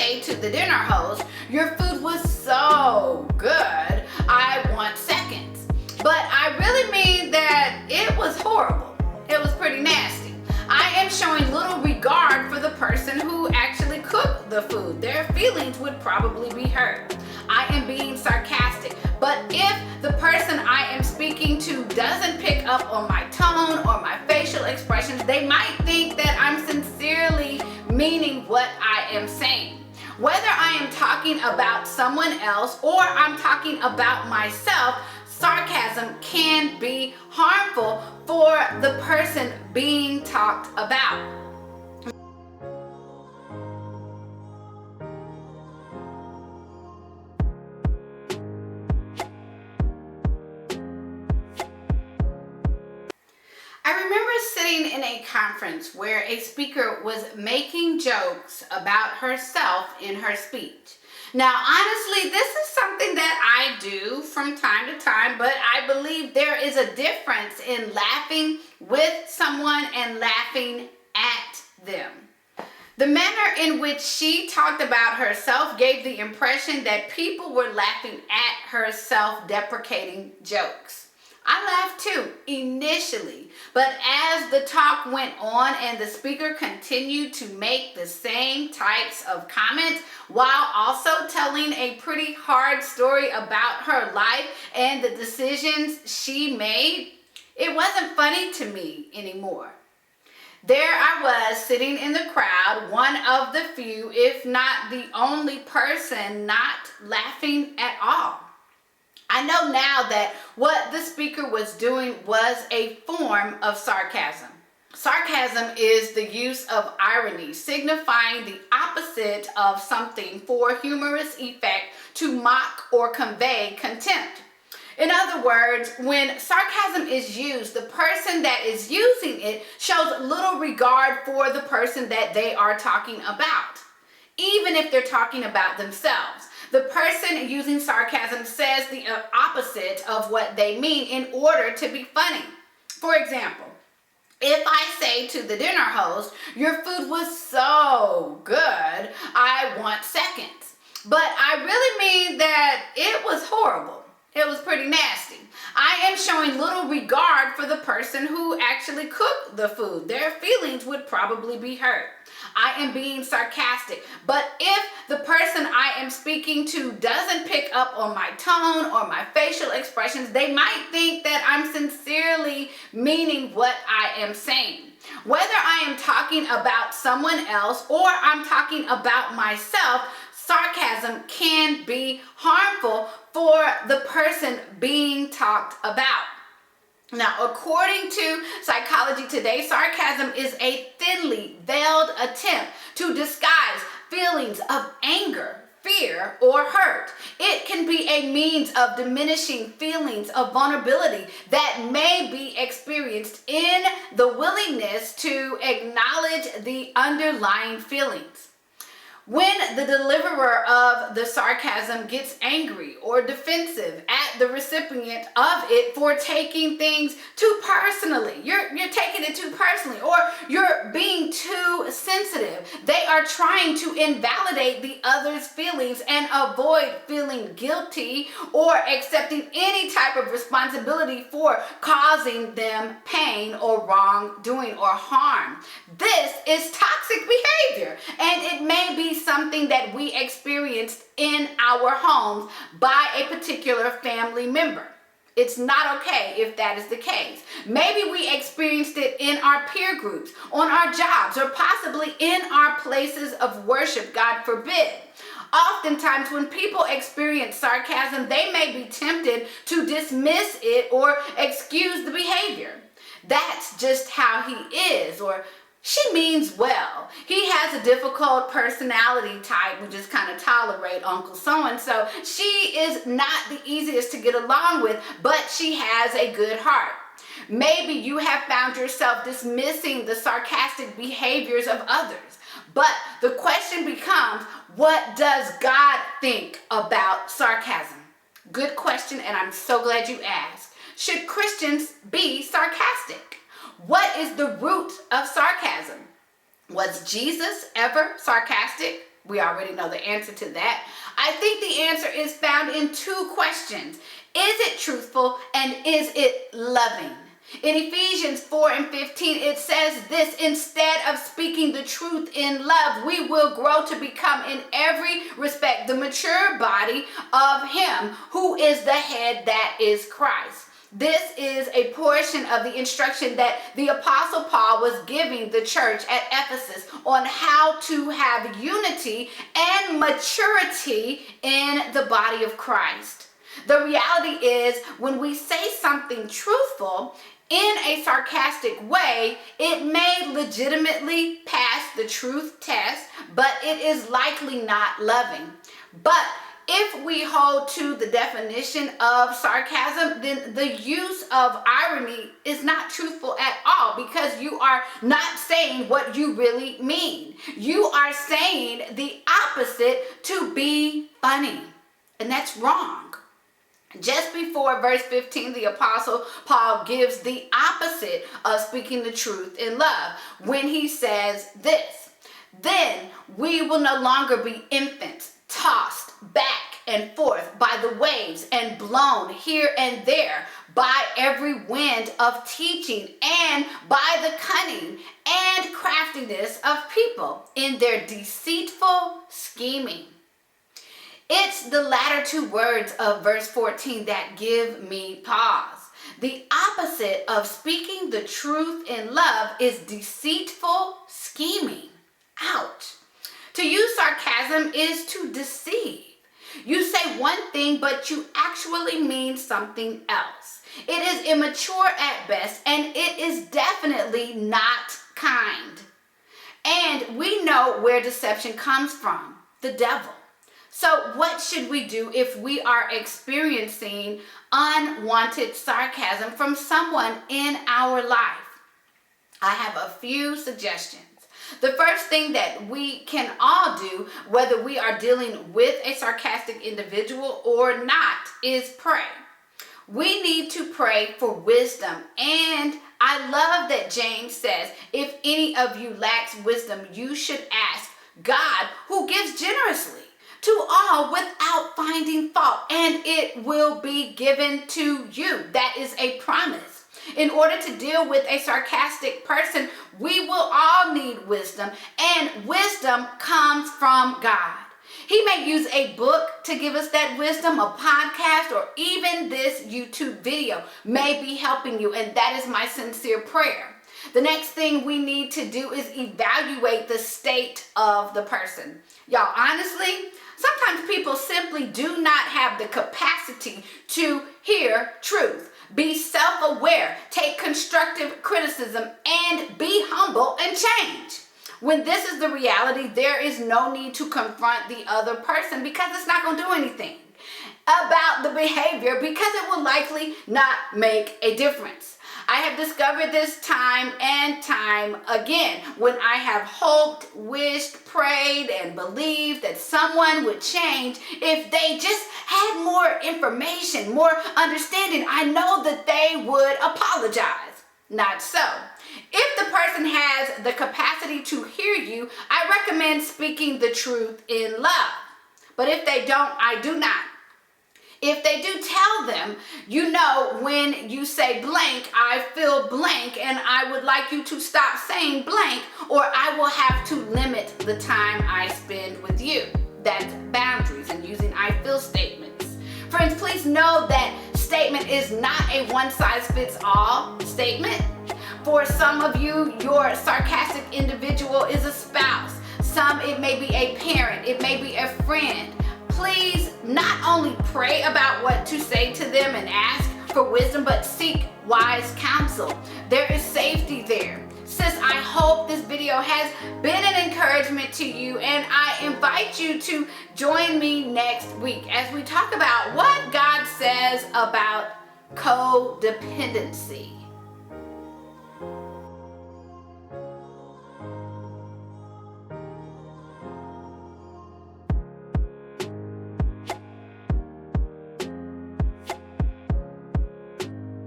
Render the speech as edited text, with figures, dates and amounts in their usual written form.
say to the dinner host, "Your food was so good, I want seconds." But I really mean that it was horrible. It was pretty nasty. I am showing little regard for the person who actually cooked the food. Their feelings would probably be hurt. I am being sarcastic. But if the person I am speaking to doesn't pick up on my tone or my facial expressions, they might think that I'm sincerely meaning what I am saying. Whether I am talking about someone else or I'm talking about myself, sarcasm can be harmful for the person being talked about. I remember sitting in a conference where a speaker was making jokes about herself in her speech. Now, honestly, this is something that I do from time to time, but I believe there is a difference in laughing with someone and laughing at them. The manner in which she talked about herself gave the impression that people were laughing at her self-deprecating jokes. I laughed too, initially, but as the talk went on and the speaker continued to make the same types of comments while also telling a pretty hard story about her life and the decisions she made, it wasn't funny to me anymore. There I was sitting in the crowd, one of the few, if not the only person not laughing at all. I know now that what the speaker was doing was a form of sarcasm. Sarcasm is the use of irony, signifying the opposite of something for humorous effect to mock or convey contempt. In other words, when sarcasm is used, the person that is using it shows little regard for the person that they are talking about, even if they're talking about themselves. The person using sarcasm says the opposite of what they mean in order to be funny. For example, if I say to the dinner host, "Your food was so good, I want seconds." But I really mean that it was horrible. It was pretty nasty. I am showing little regard for the person who actually cooked the food. Their feelings would probably be hurt. I am being sarcastic. But if the person I am speaking to doesn't pick up on my tone or my facial expressions, they might think that I'm sincerely meaning what I am saying. Whether I am talking about someone else or I'm talking about myself, sarcasm can be harmful for the person being talked about. Now, according to Psychology Today, sarcasm is a thinly veiled attempt to disguise feelings of anger, fear, or hurt. It can be a means of diminishing feelings of vulnerability that may be experienced in the willingness to acknowledge the underlying feelings. When the deliverer of the sarcasm gets angry or defensive at the recipient of it for taking things too personally, you're taking it too personally, or you're being too sensitive, they are trying to invalidate the other's feelings and avoid feeling guilty or accepting any type of responsibility for causing them pain or wrongdoing or harm. This is toxic behavior, and it may be something that we experienced in our homes by a particular family member. It's not okay if that is the case. Maybe we experienced it in our peer groups, on our jobs, or possibly in our places of worship, God forbid. Oftentimes, when people experience sarcasm, they may be tempted to dismiss it or excuse the behavior. That's just how he is, or she means well. He has a difficult personality type. We just kind of tolerate Uncle So-and-so. She is not the easiest to get along with, but she has a good heart. Maybe you have found yourself dismissing the sarcastic behaviors of others. But the question becomes, what does God think about sarcasm? Good question, and I'm so glad you asked. Should Christians be sarcastic? What is the root of sarcasm? Was Jesus ever sarcastic? We already know the answer to that. I think the answer is found in two questions. Is it truthful and is it loving? In Ephesians 4:15, it says this: instead of speaking the truth in love, we will grow to become in every respect the mature body of Him who is the head, that is Christ. This is a portion of the instruction that the Apostle Paul was giving the church at Ephesus on how to have unity and maturity in the body of Christ. The reality is, when we say something truthful in a sarcastic way, it may legitimately pass the truth test, but it is likely not loving. But if we hold to the definition of sarcasm, then the use of irony is not truthful at all, because you are not saying what you really mean. You are saying the opposite to be funny, and that's wrong. Just before verse 15, the Apostle Paul gives the opposite of speaking the truth in love when he says this: then we will no longer be infants, tossed back and forth by the waves and blown here and there by every wind of teaching, and by the cunning and craftiness of people in their deceitful scheming. It's the latter two words of verse 14 that give me pause. The opposite of speaking the truth in love is deceitful scheming. Ouch. To use sarcasm is to deceive. You say one thing, but you actually mean something else. It is immature at best, and it is definitely not kind. And we know where deception comes from: the devil. So what should we do if we are experiencing unwanted sarcasm from someone in our life? I have a few suggestions. The first thing that we can all do, whether we are dealing with a sarcastic individual or not, is pray. We need to pray for wisdom. And I love that James says, if any of you lacks wisdom, you should ask God, who gives generously to all without finding fault, and it will be given to you. That is a promise. In order to deal with a sarcastic person, we will all need wisdom, and wisdom comes from God. He may use a book to give us that wisdom, a podcast, or even this YouTube video may be helping you, and that is my sincere prayer. The next thing we need to do is evaluate the state of the person. Y'all, honestly, sometimes people simply do not have the capacity to hear truth, be self-aware, take constructive criticism, and be humble and change. When this is the reality, there is no need to confront the other person, because it's not going to do anything about the behavior, because it will likely not make a difference. I have discovered this time and time again. When I have hoped, wished, prayed, and believed that someone would change, if they just had more information, more understanding, I know that they would apologize. Not so. If the person has the capacity to hear you, I recommend speaking the truth in love. But if they don't, I do not. If they do, tell them, you know, when you say blank, I feel blank, and I would like you to stop saying blank, or I will have to limit the time I spend with you. That's boundaries and using I feel statements. Friends, please know that statement is not a one-size-fits-all statement. For some of you, your sarcastic individual is a spouse. Some, it may be a parent, it may be a friend. Please not only pray about what to say to them and ask for wisdom, but seek wise counsel. There is safety there. Sis, I hope this video has been an encouragement to you, and I invite you to join me next week as we talk about what God says about codependency.